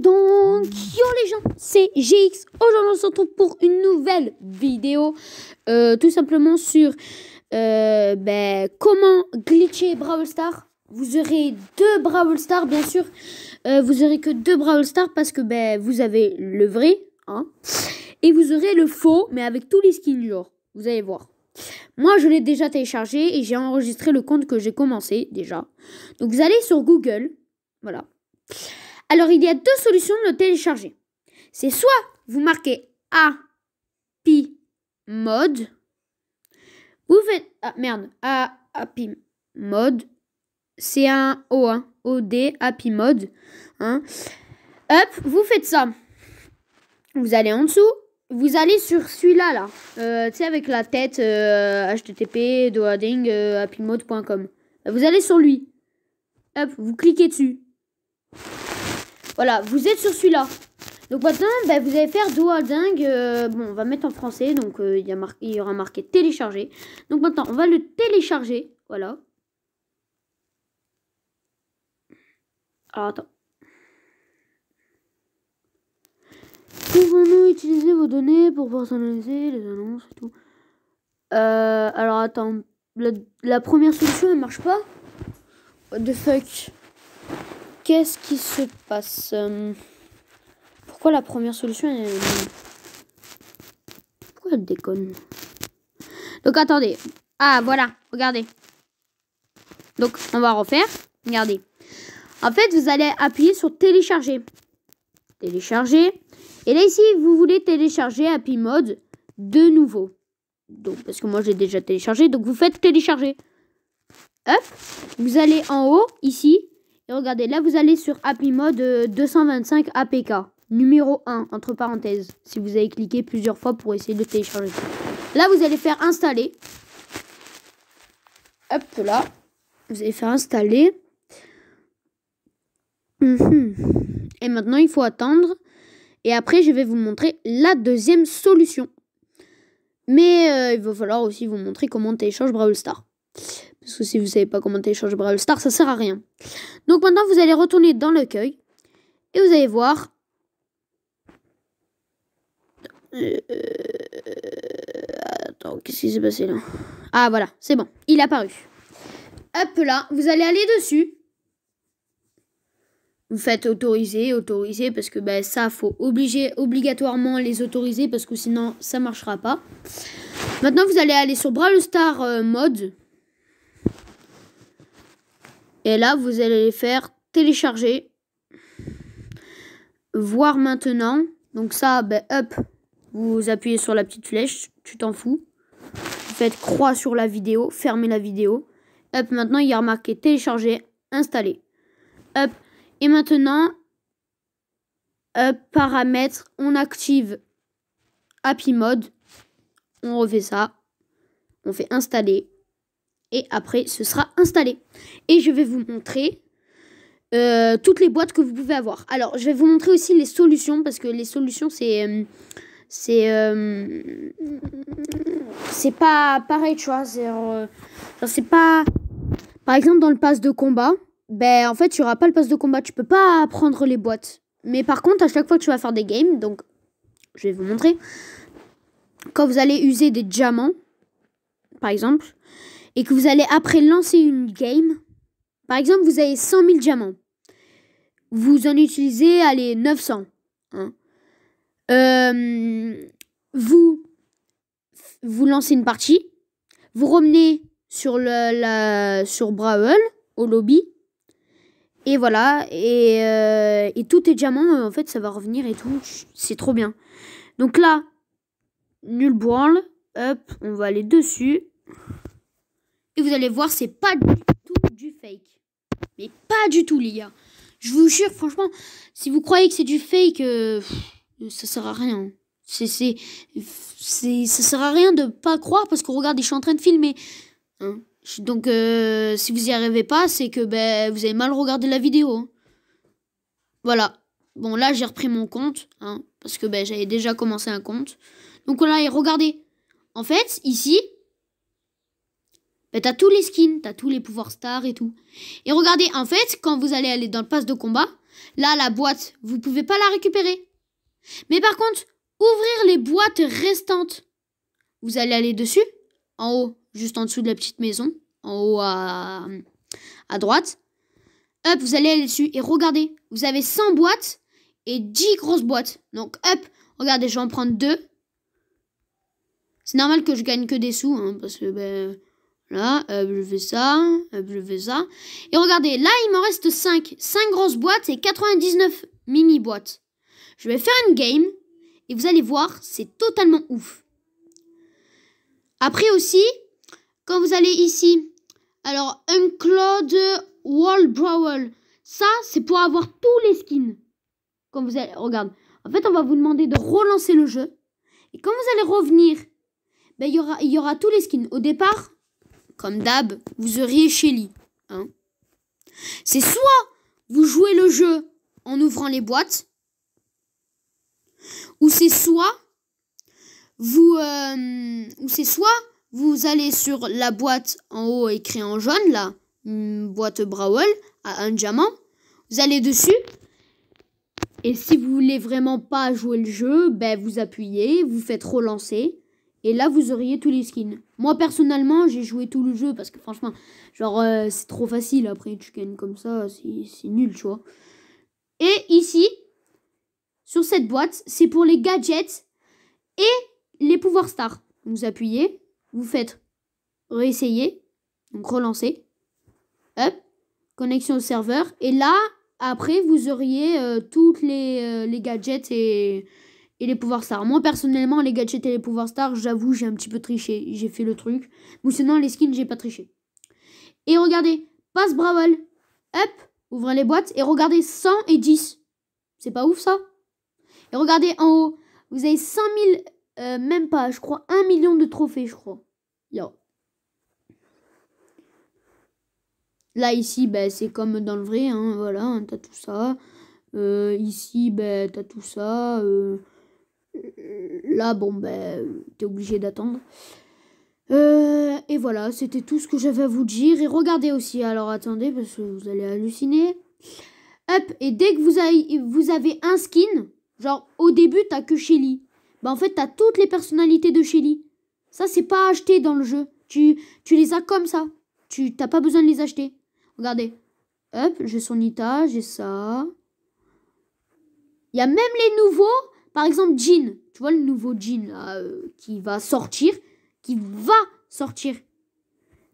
Donc, yo les gens, c'est GX. Aujourd'hui, on se retrouve pour une nouvelle vidéo. Tout simplement sur comment glitcher Brawl Stars. Vous aurez deux Brawl Stars, bien sûr. Vous aurez que deux Brawl Stars parce que vous avez le vrai. Hein, et vous aurez le faux, mais avec tous les skins, genre. Vous allez voir. Moi, je l'ai déjà téléchargé et j'ai enregistré le compte que j'ai commencé déjà. Donc, vous allez sur Google. Voilà. Alors, il y a deux solutions de le télécharger. C'est soit vous marquez API Mode. Vous faites... Ah, merde. API Mode. C'est un O, hein. OD, API Mode. Hein. Hop, vous faites ça. Vous allez en dessous. Vous allez sur celui-là, là. Tu sais, avec la tête http doading.apimode.com. Vous allez sur lui. Hop, vous cliquez dessus. Voilà, vous êtes sur celui-là. Donc maintenant, vous allez faire Doading. Bon, on va mettre en français. Donc, il y aura marqué télécharger. Donc maintenant, on va le télécharger. Voilà. Alors, attends. Pouvons-nous utiliser vos données pour personnaliser les annonces et tout? Alors, attends. La première solution, elle marche pas? What the fuck? Qu'est-ce qui se passe? Pourquoi la première solution pourquoi elle déconne? Donc attendez. Ah voilà, regardez. Donc on va refaire. Regardez. En fait, vous allez appuyer sur télécharger. Télécharger. Et là ici, vous voulez télécharger API Mode de nouveau. Donc parce que moi j'ai déjà téléchargé. Donc vous faites télécharger. Hop. Vous allez en haut ici. Et regardez, là, vous allez sur API Mode 225 APK, numéro 1, entre parenthèses, si vous avez cliqué plusieurs fois pour essayer de télécharger. Là, vous allez faire installer. Hop, là. Vous allez faire installer. Et maintenant, il faut attendre. Et après, je vais vous montrer la deuxième solution. Mais il va falloir aussi vous montrer comment on télécharge Brawl Stars. Parce que si vous ne savez pas comment télécharger Brawl Stars, ça ne sert à rien. Donc maintenant, vous allez retourner dans l'accueil. Et vous allez voir. Attends, qu'est-ce qui s'est passé là? Ah voilà, c'est bon, il est apparu. Hop là, vous allez aller dessus. Vous faites autoriser, autoriser. Parce que ça, faut obligatoirement les autoriser. Parce que sinon, ça ne marchera pas. Maintenant, vous allez aller sur Brawl Stars Mode. Et là, vous allez les faire télécharger. Voir maintenant. Donc ça, hop. Vous appuyez sur la petite flèche. Tu t'en fous. Vous faites croix sur la vidéo. Fermez la vidéo. Hop, maintenant, il y a marqué télécharger, installer. Hop. Et maintenant, paramètres, on active API Mode. On refait ça. On fait installer. Et après, ce sera installé. Et je vais vous montrer toutes les boîtes que vous pouvez avoir. Alors, je vais vous montrer aussi les solutions. Parce que les solutions, c'est pas pareil, tu vois. C'est pas... Par exemple, dans le pass de combat, en fait, tu n'auras pas le pass de combat. Tu peux pas prendre les boîtes. Mais par contre, à chaque fois que tu vas faire des games, donc, je vais vous montrer. Quand vous allez user des diamants, par exemple... Et que vous allez après lancer une game. Par exemple, vous avez 100 000 diamants. Vous en utilisez, allez, 900. Hein. Vous lancez une partie. Vous revenez sur sur Brawl, au lobby. Et voilà. Et tous tes diamants, en fait, ça va revenir et tout. C'est trop bien. Donc là, nul branle. Hop, on va aller dessus. Et vous allez voir, c'est pas du tout du fake. Mais pas du tout, les gars. Je vous jure, franchement, si vous croyez que c'est du fake, ça sert à rien. Ça sert à rien de pas croire parce que regardez, je suis en train de filmer. Hein. Donc, si vous y arrivez pas, c'est que vous avez mal regardé la vidéo. Hein. Voilà. Bon, là, j'ai repris mon compte. Hein, parce que j'avais déjà commencé un compte. Donc là, et regardez. En fait, ici... t'as tous les skins, t'as tous les pouvoirs stars et tout. Et regardez, en fait, quand vous allez aller dans le pass de combat, Là, la boîte, vous pouvez pas la récupérer. Mais par contre, ouvrir les boîtes restantes. Vous allez aller dessus, en haut, juste en dessous de la petite maison, en haut à droite. Hop, vous allez aller dessus et regardez, vous avez 100 boîtes et 10 grosses boîtes. Donc hop, regardez, je vais en prendre 2. C'est normal que je gagne que des sous, hein, parce que ben, là, hop, je fais ça, hop, je fais ça. Et regardez, là, il m'en reste 5. 5 grosses boîtes et 99 mini-boîtes. Je vais faire une game et vous allez voir, c'est totalement ouf. Après aussi, quand vous allez ici, alors, Uncloud Wall Brawl, ça, c'est pour avoir tous les skins. Quand vous allez, regarde, en fait, on va vous demander de relancer le jeu. Et quand vous allez revenir, ben, il y aura tous les skins. Au départ, comme d'hab, vous auriez Shelly. Hein. C'est soit vous jouez le jeu en ouvrant les boîtes, ou c'est soit vous allez sur la boîte en haut écrit en jaune, là, boîte Brawl, à un diamant, vous allez dessus, et si vous voulez vraiment pas jouer le jeu, ben vous appuyez, vous faites relancer, et là vous auriez tous les skins. Moi personnellement, j'ai joué tout le jeu, parce que franchement, genre, c'est trop facile, après tu gagnes comme ça, c'est nul, tu vois. Et ici, sur cette boîte, c'est pour les gadgets et les pouvoirs stars. Vous appuyez, vous faites réessayer, donc relancer, hop, connexion au serveur, et là, après, vous auriez toutes les gadgets et les pouvoirs stars. Moi, personnellement, les gadgets et les pouvoirs stars, j'avoue, j'ai un petit peu triché, j'ai fait le truc, ou sinon, les skins, j'ai pas triché. Et regardez, passe Brawl, hop, ouvrez les boîtes, et regardez 100 et 10. C'est pas ouf, ça? Et regardez en haut, vous avez 100 000, même pas, je crois, 1 million de trophées, je crois. Yo. Là, ici, ben, c'est comme dans le vrai, hein, voilà, hein, t'as tout ça. Ici, ben, t'as tout ça. Là, bon, ben, t'es obligé d'attendre. Et voilà, c'était tout ce que j'avais à vous dire. Et regardez aussi, alors attendez, parce que vous allez halluciner. Hop, et dès que vous avez un skin, genre au début, t'as que Shelly. Bah en fait, t'as toutes les personnalités de Shelly. Ça, c'est pas acheté dans le jeu. Tu les as comme ça. T'as pas besoin de les acheter. Regardez. Hop, j'ai son Nita, j'ai ça. Il y a même les nouveaux. Par exemple, Jean. Tu vois le nouveau Jean là, qui va sortir.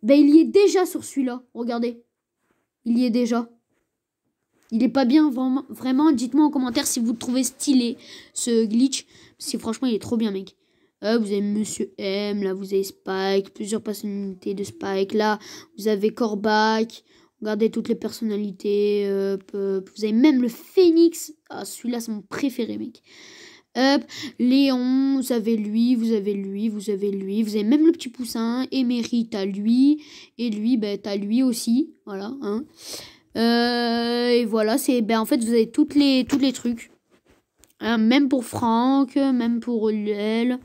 Ben, il y est déjà sur celui-là. Regardez. Il y est déjà. Il est pas bien, vraiment, dites-moi en commentaire si vous le trouvez stylé, ce glitch. Parce que franchement, il est trop bien, mec. Vous avez Monsieur M, là, vous avez Spike, plusieurs personnalités de Spike. Là, vous avez Corbac. Regardez toutes les personnalités. Vous avez même le Phoenix. Ah, celui-là, c'est mon préféré, mec. Léon, vous avez lui, vous avez lui, vous avez lui. Vous avez même le petit poussin. Emery, t'as lui. Et lui, ben, t'as lui aussi. Voilà, hein. Et voilà, c'est ben en fait vous avez tous les trucs, hein, même pour Franck, même pour Luel,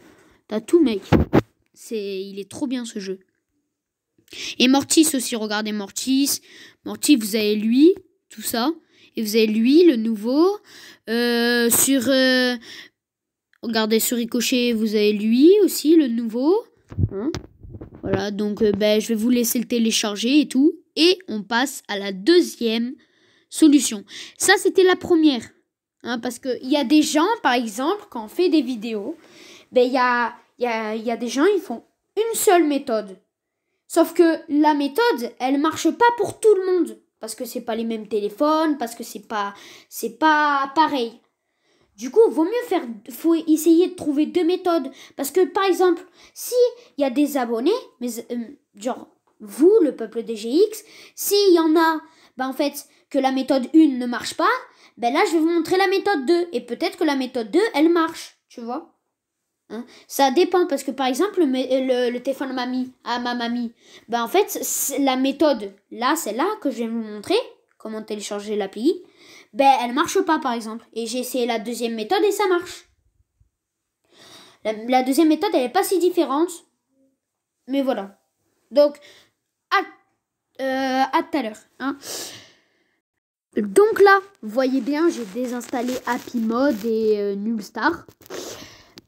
t'as tout, mec. Il est trop bien ce jeu. Et Mortis aussi, regardez Mortis, vous avez lui, tout ça, et vous avez lui le nouveau. Regardez sur Ricochet, vous avez lui aussi le nouveau, hein. Voilà, donc ben je vais vous laisser le télécharger et tout. Et on passe à la deuxième solution. Ça, c'était la première. Hein, parce qu'il y a des gens, par exemple, quand on fait des vidéos, ben, il y a des gens, ils font une seule méthode. Sauf que la méthode, elle marche pas pour tout le monde. Parce que c'est pas les mêmes téléphones, parce que c'est pas pareil. Du coup, faut essayer de trouver deux méthodes. Parce que, par exemple, si il y a des abonnés, mais genre vous, le peuple des GX, s'il y en a, ben en fait, que la méthode 1 ne marche pas, ben là, je vais vous montrer la méthode 2. Et peut-être que la méthode 2, elle marche, tu vois. Hein, ça dépend, parce que, par exemple, le téléphone à ma mamie, ben en fait, la méthode, là, celle-là que je vais vous montrer, comment télécharger l'appli, ben elle marche pas, par exemple. Et j'ai essayé la deuxième méthode et ça marche. La deuxième méthode, elle est pas si différente. Mais voilà. Donc, à tout à l'heure. Hein. Donc là, vous voyez bien, j'ai désinstallé Happy Mode et Nullstar.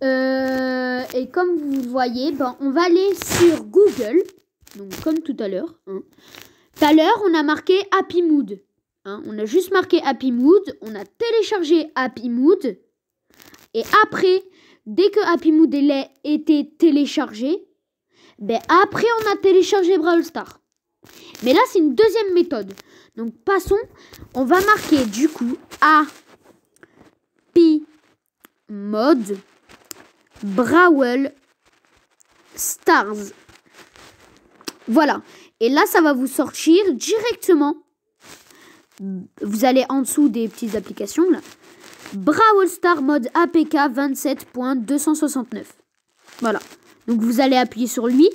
Et comme vous voyez, on va aller sur Google. Donc comme tout à l'heure. Hein. Tout à l'heure, on a marqué Happy Mood. Hein. On a juste marqué Happy Mood. On a téléchargé Happy Mood. Et après, dès que Happy Mood a été téléchargé, après on a téléchargé Brawl Stars. Mais là, c'est une deuxième méthode. Donc, passons. On va marquer du coup Happy Mode Brawl Stars. Voilà. Et là, ça va vous sortir directement. Vous allez en dessous des petites applications là. Brawl Stars mode APK 27.269. Voilà. Donc, vous allez appuyer sur lui.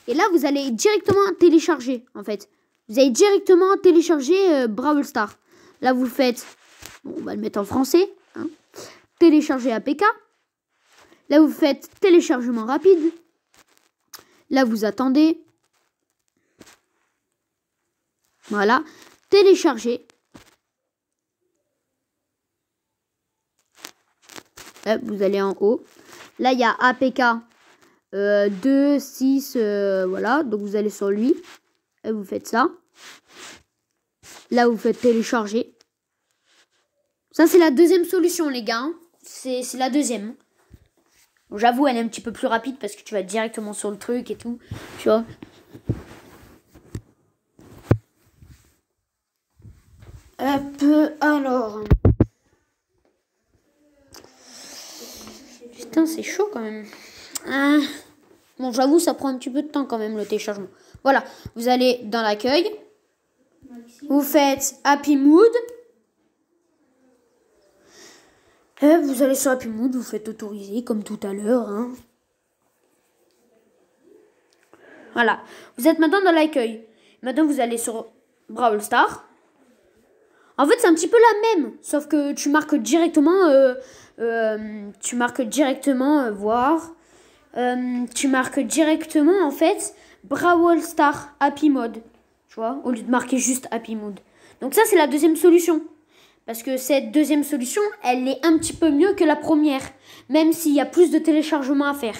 Et là, vous allez directement télécharger, en fait. Vous allez directement télécharger Brawl Stars. Là, vous faites... Bon, on va le mettre en français. Hein. Télécharger APK. Là, vous faites téléchargement rapide. Là, vous attendez. Voilà. Télécharger. Là, vous allez en haut. Là, il y a APK 2, 6, voilà. Donc, vous allez sur lui. Et vous faites ça. Là, vous faites télécharger. Ça, c'est la deuxième solution, les gars. C'est la deuxième. Bon, j'avoue, elle est un petit peu plus rapide parce que tu vas directement sur le truc et tout. Tu vois. Hop, alors. Putain, c'est chaud quand même. Bon, j'avoue, ça prend un petit peu de temps quand même, le téléchargement. Voilà, vous allez dans l'accueil. Vous faites Happy Mood. Et vous allez sur Happy Mood, vous faites autoriser comme tout à l'heure. Hein. Voilà, vous êtes maintenant dans l'accueil. Maintenant, vous allez sur Brawl Stars. En fait, c'est un petit peu la même, sauf que tu marques directement, voir. Tu marques directement, en fait, Brawl Stars Happy Mode. Tu vois, au lieu de marquer juste Happy Mood. Donc ça, c'est la deuxième solution. Parce que cette deuxième solution, elle est un petit peu mieux que la première. Même s'il y a plus de téléchargements à faire.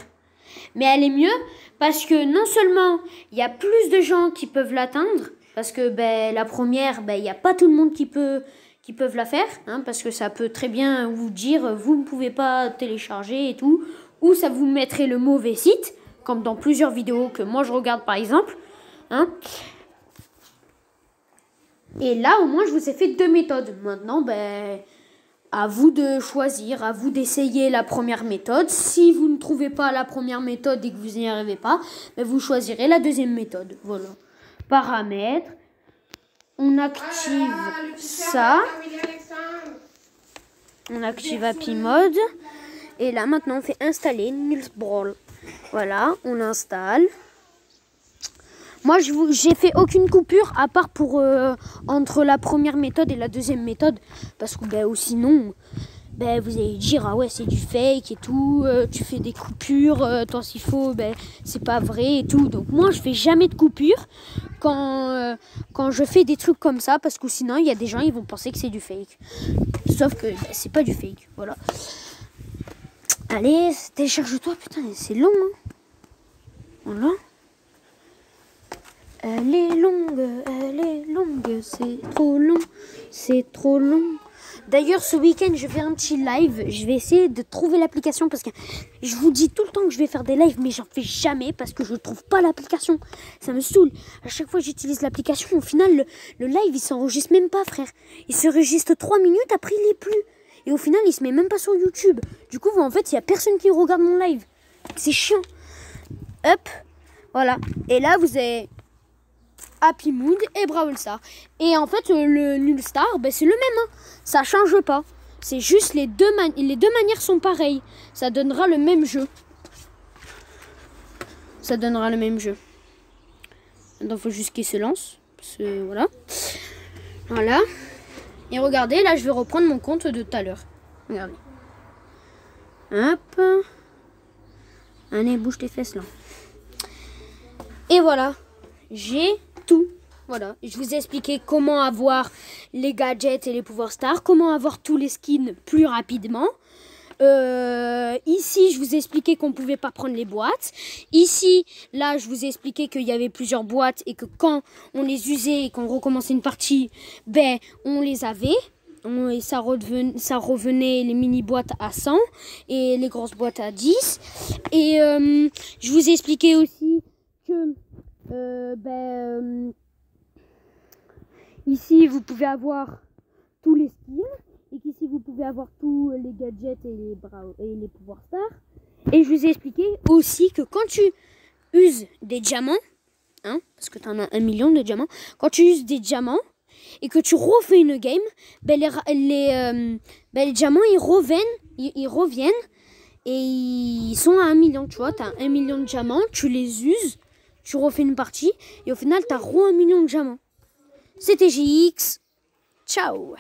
Mais elle est mieux parce que non seulement il y a plus de gens qui peuvent l'atteindre. Parce que la première, il n'y a pas tout le monde qui peuvent la faire. Hein, parce que ça peut très bien vous dire, vous ne pouvez pas télécharger et tout. Ou ça vous mettrait le mauvais site. Comme dans plusieurs vidéos que moi je regarde par exemple. Hein. Et là, au moins, je vous ai fait deux méthodes. Maintenant, à vous de choisir, à vous d'essayer la première méthode. Si vous ne trouvez pas la première méthode et que vous n'y arrivez pas, vous choisirez la deuxième méthode. Voilà. Paramètres. On active ça. On active Happy Mode. Et là, maintenant, on fait installer Nullstar. Voilà, on installe. Moi, j'ai fait aucune coupure à part pour entre la première méthode et la deuxième méthode. Parce que ou sinon, vous allez dire, ah ouais, c'est du fake et tout. Tu fais des coupures, tant s'il faut, c'est pas vrai et tout. Donc moi, je fais jamais de coupure quand je fais des trucs comme ça. Parce que sinon, il y a des gens, ils vont penser que c'est du fake. Sauf que c'est pas du fake, voilà. Allez, télécharge-toi, putain, c'est long, hein. Voilà. Elle est longue, c'est trop long. D'ailleurs, ce week-end, je vais un petit live. Je vais essayer de trouver l'application parce que je vous dis tout le temps que je vais faire des lives, mais j'en fais jamais parce que je ne trouve pas l'application. Ça me saoule. À chaque fois que j'utilise l'application, au final, le live, il s'enregistre même pas, frère. Il s'enregistre 3 minutes, après il est plus. Et au final, il se met même pas sur YouTube. Du coup, en fait, il n'y a personne qui regarde mon live. C'est chiant. Hop, voilà. Et là, vous avez Happy Mood et Brawl Stars. Et en fait, le Nullstar, c'est le même. Hein. Ça change pas. C'est juste les deux manières sont pareilles. Ça donnera le même jeu. Ça donnera le même jeu. Maintenant, il faut juste qu'il se lance. Parce que, voilà. Voilà. Et regardez, là, je vais reprendre mon compte de tout à l'heure. Regardez. Hop. Allez, bouge tes fesses, là. Et voilà. J'ai tout. Voilà, je vous ai expliqué comment avoir les gadgets et les pouvoirs stars, comment avoir tous les skins plus rapidement. Ici, je vous ai expliqué qu'on ne pouvait pas prendre les boîtes. Ici, là, je vous ai expliqué qu'il y avait plusieurs boîtes et que quand on les usait et qu'on recommençait une partie, ben, on les avait. Et ça revenait les mini-boîtes à 100 et les grosses boîtes à 10. Et je vous ai expliqué aussi que ici, vous pouvez avoir tous les skins. Et qu'ici, vous pouvez avoir tous les gadgets et les pouvoirs stars. Et je vous ai expliqué aussi que quand tu uses des diamants, hein, parce que tu en as 1 million de diamants, quand tu uses des diamants et que tu refais une game, ben les diamants, ils reviennent et ils sont à 1 million. Tu vois, tu as 1 million de diamants, tu les uses, tu refais une partie et au final, tu as 1 million de diamants. C'était JX. Ciao.